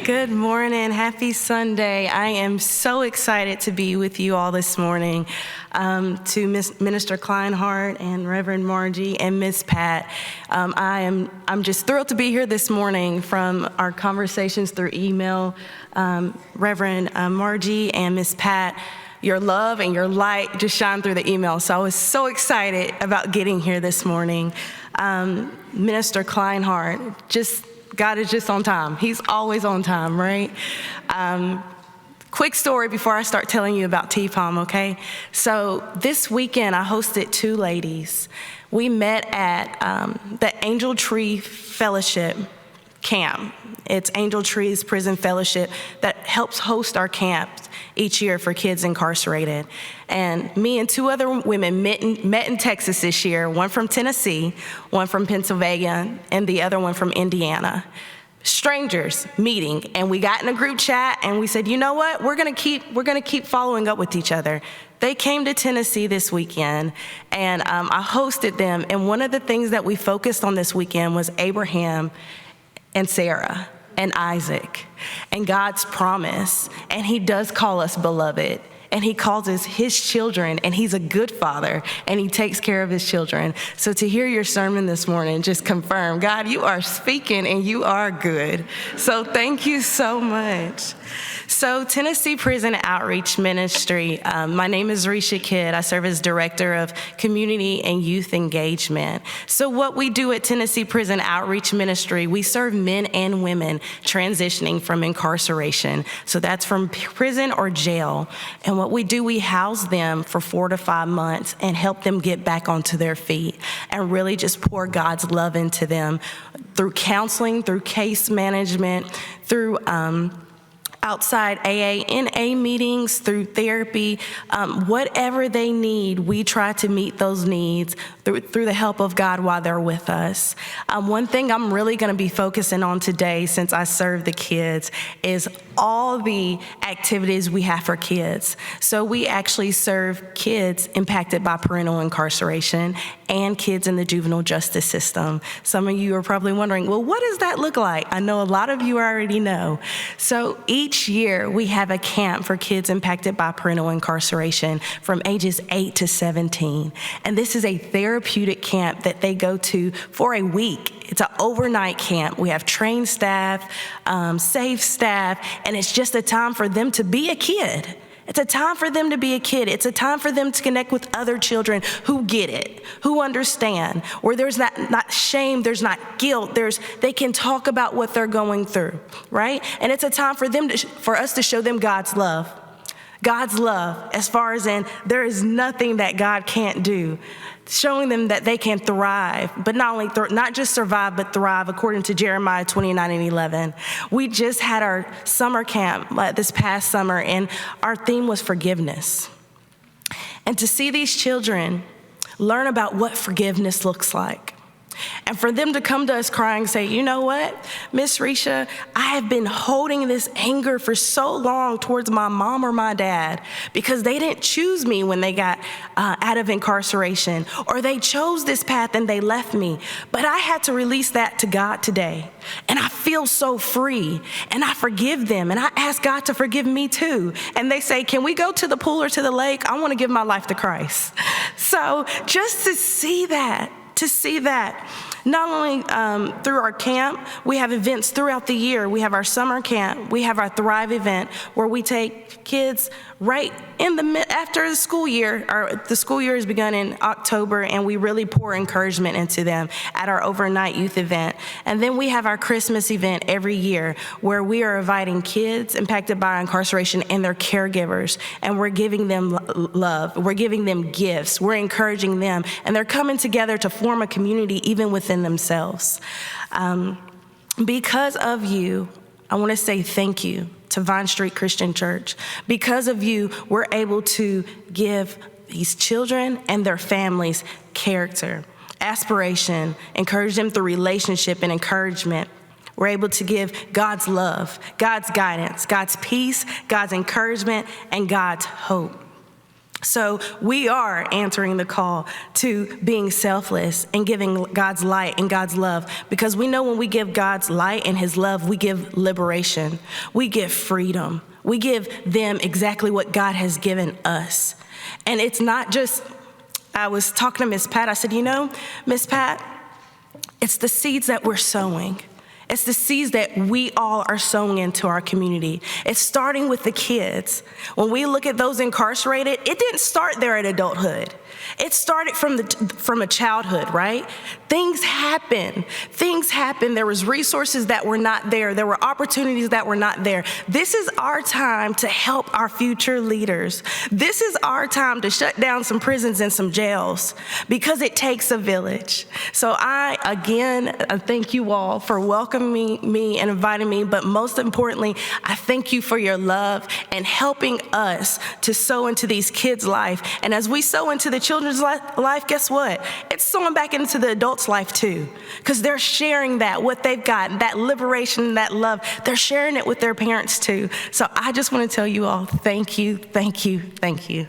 Good morning. Happy Sunday. I am so excited to be with you all this morning. To Minister Kleinhardt and Reverend Margie and Miss Pat. I'm just thrilled to be here this morning from our conversations through email. Reverend Margie and Miss Pat, your love and your light just shine through the email. So I was so excited about getting here this morning. Minister Kleinhardt, God is just on time. He's always on time, right? Quick story before I start telling you about T-Palm, okay? So this weekend, I hosted two ladies. We met at the Angel Tree Fellowship camp. It's Angel Tree's Prison Fellowship that helps host our camps each year for kids incarcerated. And me and two other women met in Texas this year, one from Tennessee, one from Pennsylvania, and the other one from Indiana. Strangers meeting, and we got in a group chat and we said, you know what, we're gonna keep following up with each other. They came to Tennessee this weekend, and I hosted them, and one of the things that we focused on this weekend was Abraham and Sarah and Isaac and God's promise. And he does call us beloved, and he calls us his children, and he's a good father, and he takes care of his children. So to hear your sermon this morning, just confirm, God, you are speaking and you are good. So thank you so much. So Tennessee Prison Outreach Ministry, my name is Reisha Kidd. I serve as Director of Community and Youth Engagement. So what we do at Tennessee Prison Outreach Ministry, we serve men and women transitioning from incarceration. So that's from prison or jail. And what we do, we house them for 4 to 5 months and help them get back onto their feet and really just pour God's love into them through counseling, through case management, through outside AA, NA meetings, through therapy, whatever they need, we try to meet those needs through the help of God while they're with us. One thing I'm really gonna be focusing on today, since I serve the kids, is all the activities we have for kids. So we actually serve kids impacted by parental incarceration and kids in the juvenile justice system. Some of you are probably wondering, well, what does that look like? I know a lot of you already know. So each year we have a camp for kids impacted by parental incarceration from ages 8 to 17. And this is a therapeutic camp that they go to for a week. It's an overnight camp. We have trained staff, safe staff, and it's just a time for them to be a kid. It's a time for them to be a kid. It's a time for them to connect with other children who get it, who understand, where there's not shame, there's not guilt, they can talk about what they're going through, right? And it's a time for us to show them God's love. God's love, as far as in there is nothing that God can't do. Showing them that they can thrive, but not just survive, but thrive, according to Jeremiah 29:11. We just had our summer camp this past summer, and our theme was forgiveness. And to see these children learn about what forgiveness looks like, and for them to come to us crying and say, you know what, Miss Reisha, I have been holding this anger for so long towards my mom or my dad because they didn't choose me when they got out of incarceration, or they chose this path and they left me. But I had to release that to God today. And I feel so free, and I forgive them, and I ask God to forgive me too. And they say, can we go to the pool or to the lake? I want to give my life to Christ. So just to see that, not only through our camp, we have events throughout the year. We have our summer camp. We have our Thrive event where we take kids right after the school year. The school year has begun in October, and we really pour encouragement into them at our overnight youth event. And then we have our Christmas event every year where we are inviting kids impacted by incarceration and their caregivers, and we're giving them love. We're giving them gifts. We're encouraging them, and they're coming together to form a community even within themselves. Because of you, I want to say thank you to Vine Street Christian Church. Because of you, we're able to give these children and their families character, aspiration, encourage them through relationship and encouragement. We're able to give God's love, God's guidance, God's peace, God's encouragement, and God's hope. So we are answering the call to being selfless and giving God's light and God's love, because we know when we give God's light and his love, we give liberation, we give freedom, we give them exactly what God has given us. And it's not just, I was talking to Miss Pat, I said, Miss Pat, it's the seeds that we're sowing. It's the seeds that we all are sowing into our community. It's starting with the kids. When we look at those incarcerated, it didn't start there at adulthood. It started from a childhood, right? Things happen. There was resources that were not there. There were opportunities that were not there. This is our time to help our future leaders. This is our time to shut down some prisons and some jails, because it takes a village. So I thank you all for welcoming me and inviting me, but most importantly, I thank you for your love and helping us to sow into these kids' life. And as we sow into the children's life, guess what? It's sowing back into the adults' life too, because they're sharing what they've got, that liberation, that love, they're sharing it with their parents too. So I just want to tell you all, thank you, thank you, thank you.